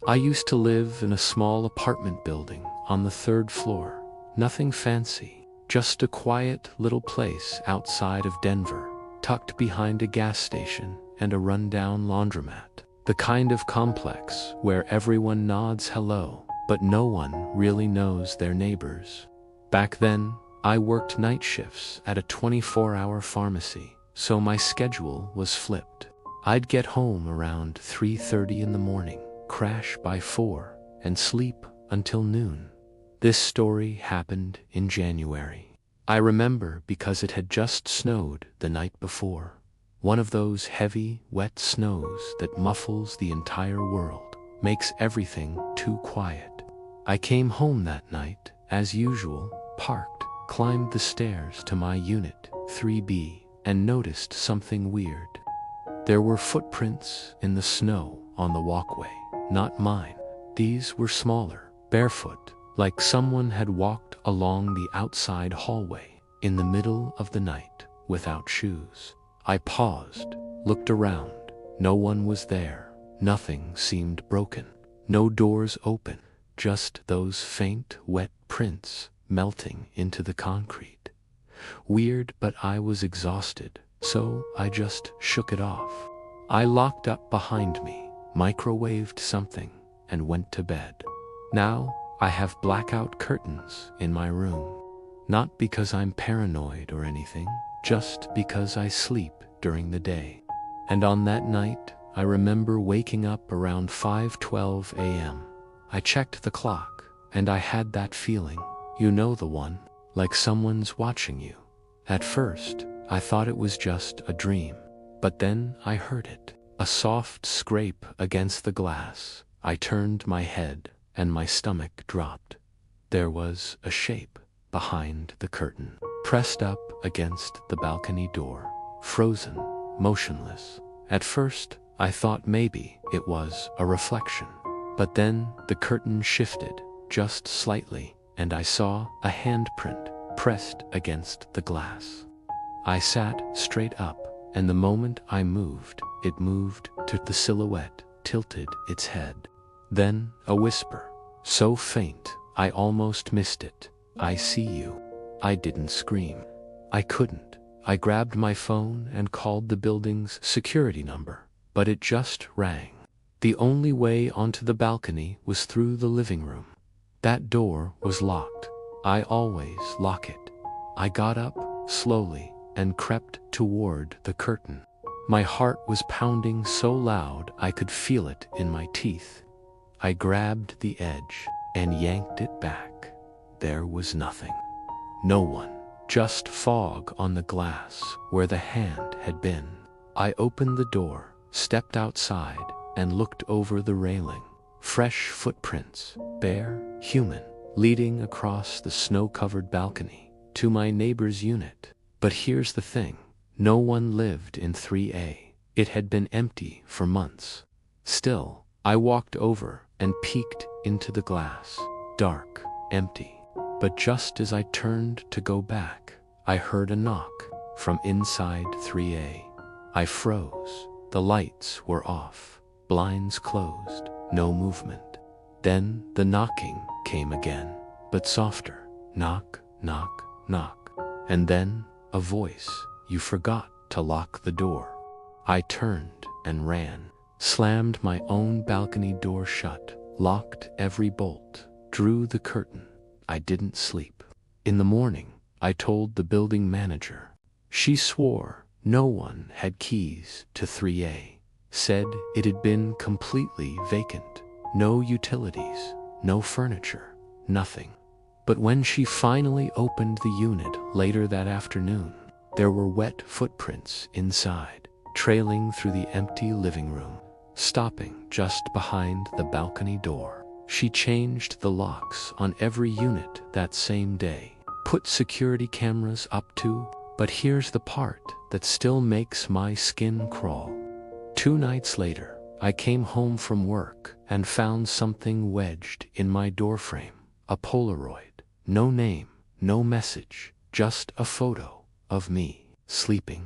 I used to live in a small apartment building on the third floor. Nothing fancy, just a quiet little place outside of Denver, tucked behind a gas station and a rundown laundromat. The kind of complex where everyone nods hello, but no one really knows their neighbors. Back then, I worked night shifts at a 24-hour pharmacy, so my schedule was flipped. I'd get home around 3:30 in the morning, crash by 4, and sleep until noon. This story happened in January. I remember because it had just snowed the night before. One of those heavy, wet snows that muffles the entire world, makes everything too quiet. I came home that night, as usual, parked, climbed the stairs to my unit, 3B, and noticed something weird. There were footprints in the snow on the walkway, not mine. These were smaller, barefoot, like someone had walked along the outside hallway in the middle of the night without shoes. I paused, looked around. No one was there. Nothing seemed broken. No doors open, just those faint, wet prints melting into the concrete. Weird, but I was exhausted, so I just shook it off. I locked up behind me, microwaved something, and went to bed. Now, I have blackout curtains in my room. Not because I'm paranoid or anything, just because I sleep during the day. And on that night, I remember waking up around 5:12 a.m. I checked the clock, and I had that feeling, you know the one, like someone's watching you. At first, I thought it was just a dream, but then I heard it, a soft scrape against the glass. I turned my head, and my stomach dropped. There was a shape behind the curtain, pressed up against the balcony door, frozen, motionless. At first, I thought maybe it was a reflection. But then the curtain shifted, just slightly, and I saw a handprint pressed against the glass. I sat straight up, and the moment I moved, it moved to the silhouette, tilted its head. Then a whisper, so faint, I almost missed it. I see you. I didn't scream. I couldn't. I grabbed my phone and called the building's security number, but it just rang. The only way onto the balcony was through the living room. That door was locked. I always lock it. I got up, slowly, and crept toward the curtain. My heart was pounding so loud I could feel it in my teeth. I grabbed the edge and yanked it back. There was nothing. No one. Just fog on the glass where the hand had been. I opened the door, stepped outside, and looked over the railing. Fresh footprints, bare, human, leading across the snow-covered balcony to my neighbor's unit. But here's the thing. No one lived in 3A. It had been empty for months. Still, I walked over and peeked into the glass. Dark, empty. But just as I turned to go back, I heard a knock from inside 3A. I froze. The lights were off, blinds closed, no movement. Then the knocking came again, but softer. Knock, knock, knock. And then a voice, you forgot to lock the door. I turned and ran, slammed my own balcony door shut, locked every bolt, drew the curtain. I didn't sleep. In the morning, I told the building manager. She swore no one had keys to 3A, said it had been completely vacant. No utilities, no furniture, nothing. But when she finally opened the unit later that afternoon, there were wet footprints inside, trailing through the empty living room, stopping just behind the balcony door. She changed the locks on every unit that same day, put security cameras up too, but here's the part that still makes my skin crawl. 2 nights later, I came home from work and found something wedged in my doorframe, a Polaroid. No name, no message, just a photo of me, sleeping.